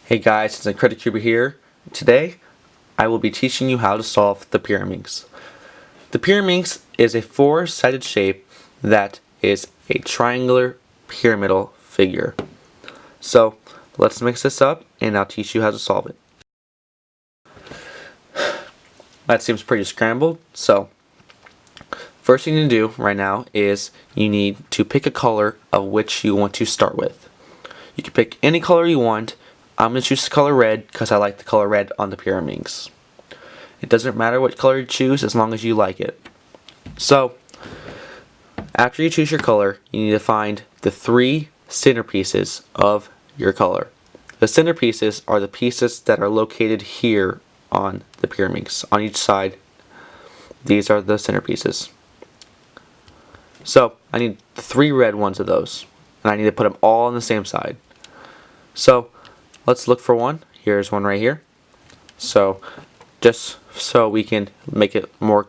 Hey guys, it's Untitled here. Today, I will be teaching you how to solve the Pyraminx. The Pyraminx is a four-sided shape that is a triangular pyramidal figure. So, let's mix this up and I'll teach you how to solve it. That seems pretty scrambled, so first thing to do right now is you need to pick a color of which you want to start with. You can pick any color you want. I'm going to choose the color red because I like the color red on the Pyraminx. It doesn't matter what color you choose as long as you like it. So, after you choose your color, you need to find the three centerpieces of your color. The centerpieces are the pieces that are located here on the Pyraminx. On each side, these are the centerpieces. So, I need three red ones of those. And I need to put them all on the same side. So, let's look for one. Here's one right here. So, just so we can make it more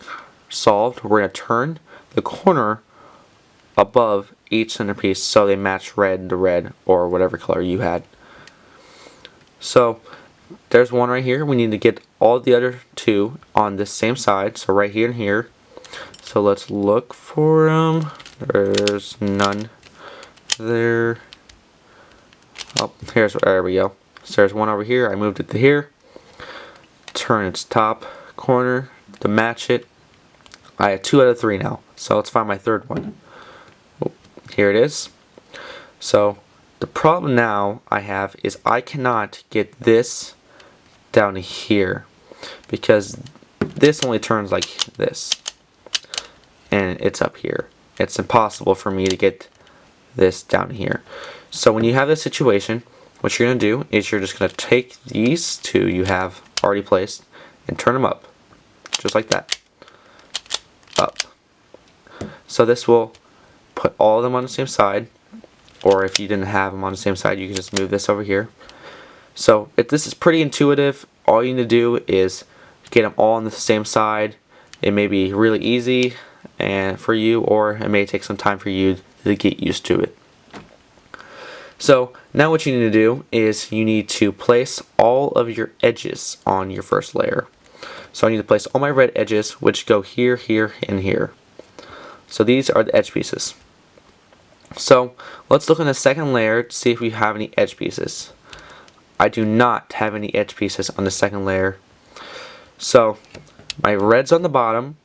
solved, we're going to turn the corner above each centerpiece so they match red to red or whatever color you had. So, there's one right here. We need to get all the other two on this same side. So, right here and here. So, let's look for them. There's none there. Oh, there we go. So there's one over here. I moved it to here. Turn its top corner to match it. I have 2 out of 3 now. So let's find my third one. Oh, here it is. So the problem now I have is I cannot get this down here because this only turns like this. And it's up here. It's impossible for me to get this down here. So when you have this situation, what you're going to do is you're just going to take these two you have already placed and turn them up. Just like that. Up. So this will put all of them on the same side. Or if you didn't have them on the same side, you can just move this over here. So if this is pretty intuitive, all you need to do is get them all on the same side. It may be really easy for you, or it may take some time for you to get used to it. So now what you need to do is you need to place all of your edges on your first layer. So I need to place all my red edges, which go here, here, and here. So these are the edge pieces. So let's look on the second layer to see if we have any edge pieces. I do not have any edge pieces on the second layer. So my red's on the bottom.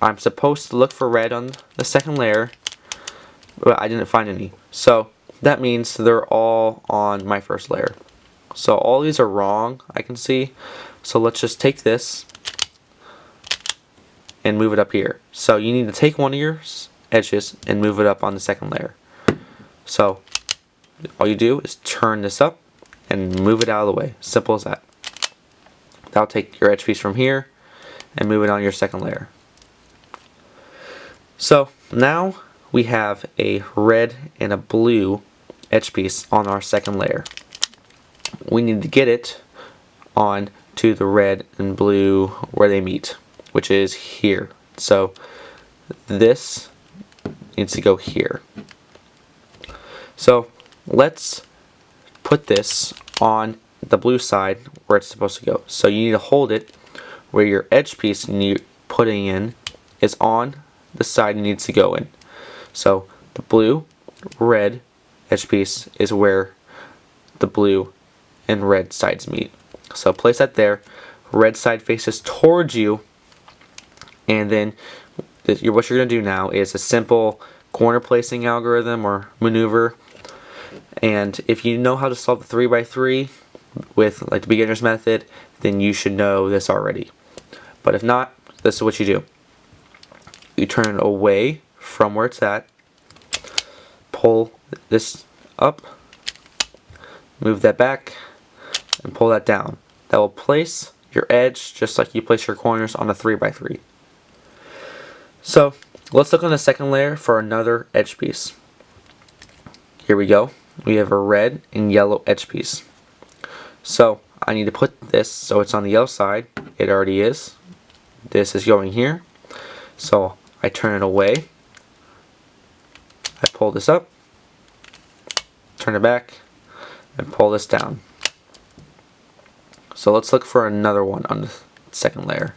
I'm supposed to look for red on the second layer, but I didn't find any. So that means they're all on my first layer. So all these are wrong, I can see. So let's just take this and move it up here. So you need to take one of your edges and move it up on the second layer. So all you do is turn this up and move it out of the way. Simple as that. That'll take your edge piece from here and move it on your second layer. So now we have a red and a blue edge piece on our second layer. We need to get it on to the red and blue where they meet, which is here. So this needs to go here. So let's put this on the blue side where it's supposed to go. So you need to hold it where your edge piece you're putting in is on the side it needs to go in. So the blue, red edge piece is where the blue and red sides meet. So place that there. Red side faces towards you, and then what you're going to do now is a simple corner placing algorithm or maneuver. And if you know how to solve the 3x3 with like the beginner's method, then you should know this already. But if not, this is what you do. You turn it away from where it's at, pull this up, move that back, and pull that down. That will place your edge just like you place your corners on a 3x3. So let's look on the second layer for another edge piece. Here we go. We have a red and yellow edge piece. So I need to put this so it's on the yellow side. It already is. This is going here. So I turn it away. I pull this up, turn it back, and pull this down. So let's look for another one on the second layer.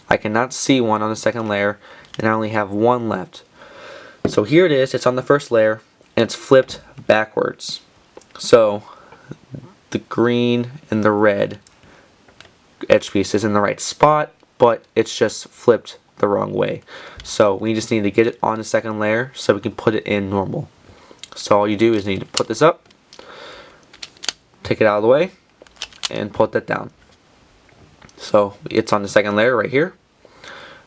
I cannot see one on the second layer, and I only have one left. So here it is, it's on the first layer, and it's flipped backwards. So the green and the red edge piece is in the right spot, but it's just flipped the wrong way. So we just need to get it on the second layer so we can put it in normal. So all you do is need to put this up, take it out of the way, and put that down. So it's on the second layer right here.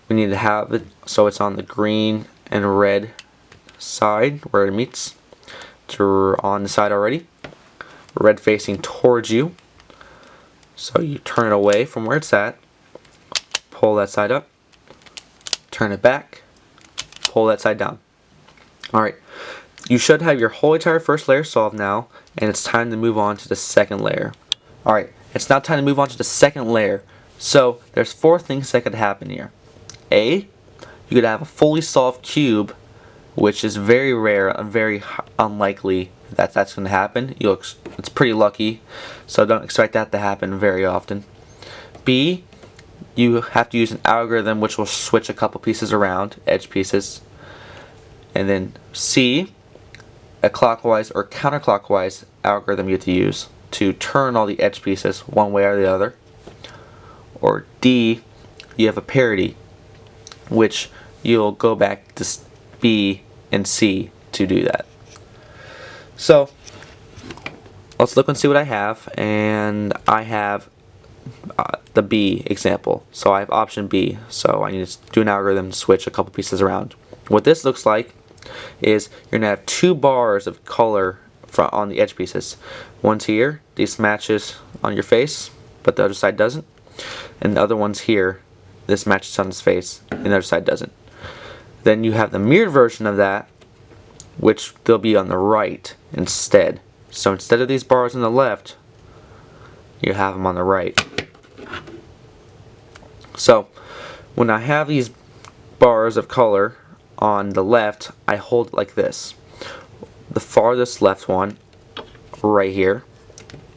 We need to have it so it's on the green and red side where it meets. It's on the side already. Red facing towards you. So you turn it away from where it's at. Pull that side up. Turn it back. Pull that side down. Alright. You should have your whole entire first layer solved now, and it's time to move on to the second layer. Alright, it's now time to move on to the second layer. So there's 4 things that could happen here. A, you could have a fully solved cube, which is very rare and very unlikely that that's going to happen. It's pretty lucky, so don't expect that to happen very often. B, you have to use an algorithm which will switch a couple pieces around, edge pieces. And then C, a clockwise or counterclockwise algorithm you have to use to turn all the edge pieces one way or the other. Or D, you have a parity, which you'll go back to B and C to do that. So let's look and see what I have, and I have the B example. So I have option B, so I need to do an algorithm to switch a couple pieces around. What this looks like is you're going to have 2 bars of color on the edge pieces. One's here, this matches on your face, but the other side doesn't. And the other one's here, this matches on his face, and the other side doesn't. Then you have the mirrored version of that, which they'll be on the right instead. So instead of these bars on the left, you have them on the right. So when I have these bars of color on the left, I hold it like this. The farthest left one right here,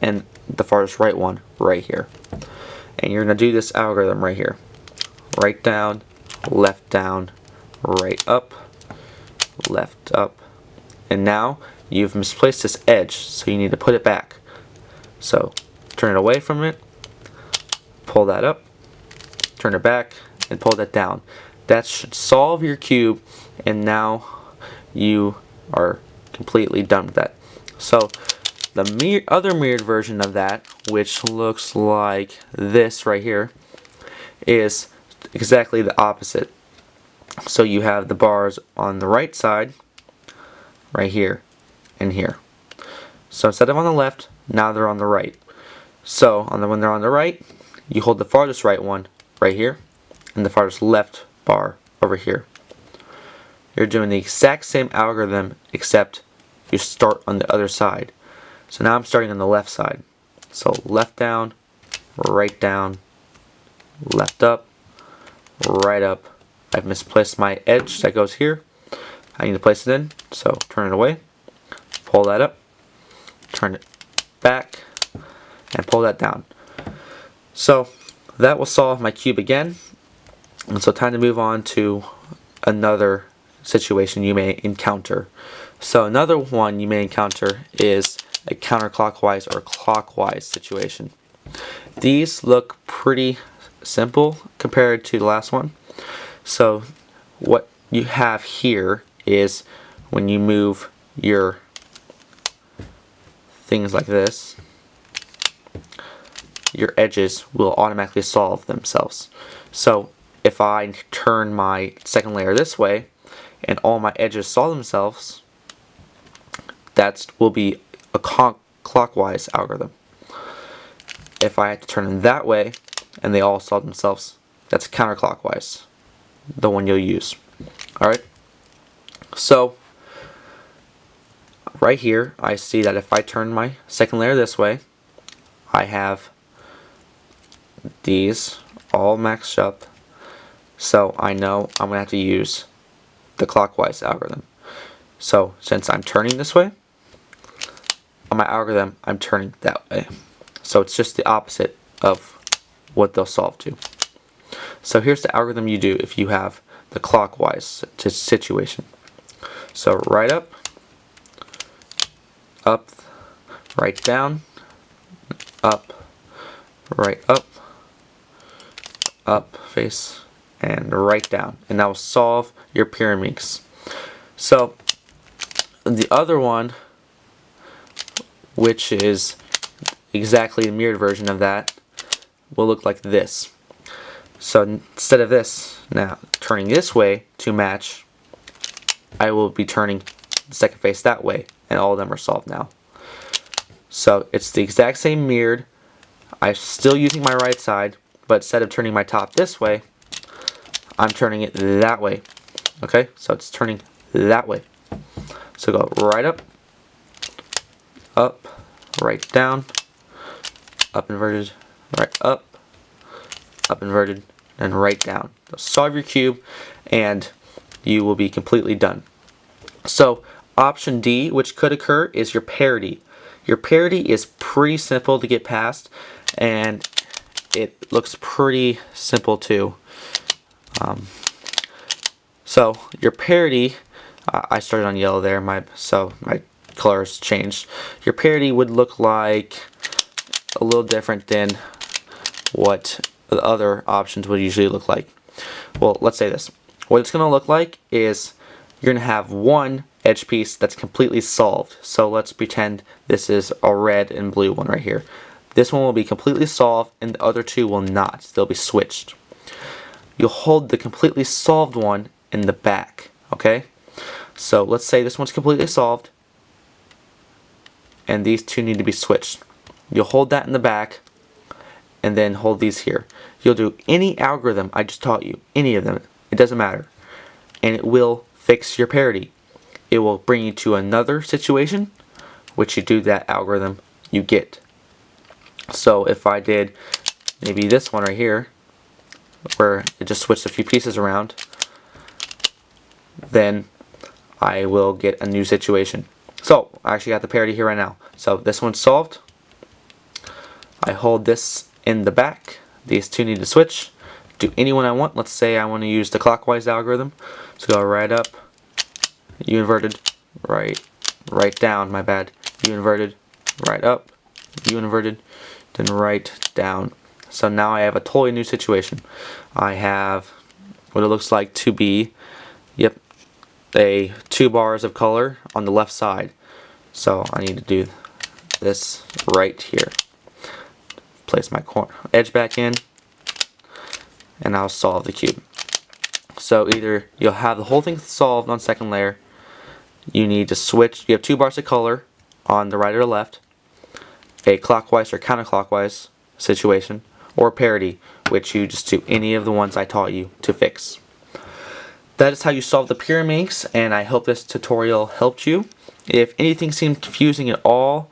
and the farthest right one right here. And you're going to do this algorithm right here. Right down, right up, left up. And now you've misplaced this edge, so you need to put it back. So turn it away from it, pull that up, turn it back, and pull that down. That should solve your cube, and now you are completely done with that. So the other mirrored version of that, which looks like this right here, is exactly the opposite. So you have the bars on the right side right here and here. So instead of on the left, now they're on the right. So when they're on the right, you hold the farthest right one right here and the farthest left bar over here. You're doing the exact same algorithm, except you start on the other side. So now I'm starting on the left side. So left down, left up, right up. I've misplaced my edge that goes here. I need to place it in, so turn it away, pull that up, turn it back, and pull that down. So that will solve my cube again. And so time to move on to another situation you may encounter. So another one you may encounter is a counterclockwise or clockwise situation. These look pretty simple compared to the last one. So what you have here is when you move your things like this, your edges will automatically solve themselves. So if I turn my second layer this way and all my edges solve themselves, that will be a clockwise algorithm. If I had to turn them that way and they all solve themselves, that's counterclockwise, the one you'll use. Alright, so right here I see that if I turn my second layer this way, I have these all maxed up, so I know I'm going to have to use the clockwise algorithm. So since I'm turning this way, on my algorithm I'm turning that way. So it's just the opposite of what they'll solve to. So here's the algorithm you do if you have the clockwise situation. So right up, right down, up, right up, face, and right down. And that will solve your Pyraminx. So the other one, which is exactly the mirrored version of that, will look like this. So instead of this, now turning this way to match, I will be turning the second face that way, and all of them are solved now. So it's the exact same mirrored. I'm still using my right side, but instead of turning my top this way, I'm turning it that way. Okay, so it's turning that way. So go right up, right down, up inverted, right up inverted, and right down. So solve your cube and you will be completely done. So option D, which could occur, is your parody. Your parody is pretty simple to get past, and it looks pretty simple too. So your parody, I started on yellow there, so my colors changed. Your parody would look like a little different than what the other options would usually look like. Well, let's say this. What it's going to look like is you're going to have one edge piece that's completely solved. So let's pretend this is a red and blue one right here. This one will be completely solved and the other two will not. They'll be switched. You'll hold the completely solved one in the back. Okay? So let's say this one's completely solved and these two need to be switched. You'll hold that in the back and then hold these here. You'll do any algorithm I just taught you, any of them, it doesn't matter, and it will fix your parody. It will bring you to another situation, which you do that algorithm, you get. So if I did maybe this one right here, where it just switched a few pieces around, then I will get a new situation. So I actually got the parody here right now. So this one's solved. I hold this in the back. These two need to switch. Do any one I want. Let's say I want to use the clockwise algorithm. So go right up, U inverted, right down, my bad. U inverted, right up, U inverted, then right down. So now I have a totally new situation. I have what it looks like to be, yep, a 2 bars of color on the left side. So I need to do this right here. Place my edge back in, and I'll solve the cube. So either you'll have the whole thing solved on second layer, you need to switch, you have 2 bars of color on the right or the left, a clockwise or counterclockwise situation, or parody, which you just do any of the ones I taught you to fix. That is how you solve the Pyraminx, and I hope this tutorial helped you. If anything seemed confusing at all,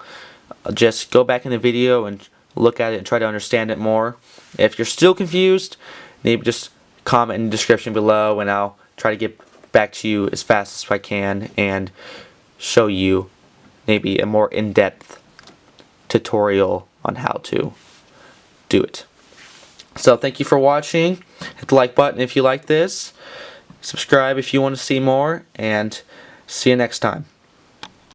just go back in the video and look at it and try to understand it more. If you're still confused, maybe just comment in the description below and I'll try to get back to you as fast as I can and show you maybe a more in-depth tutorial on how to do it. So thank you for watching. Hit the like button if you like this. Subscribe if you want to see more, and see you next time.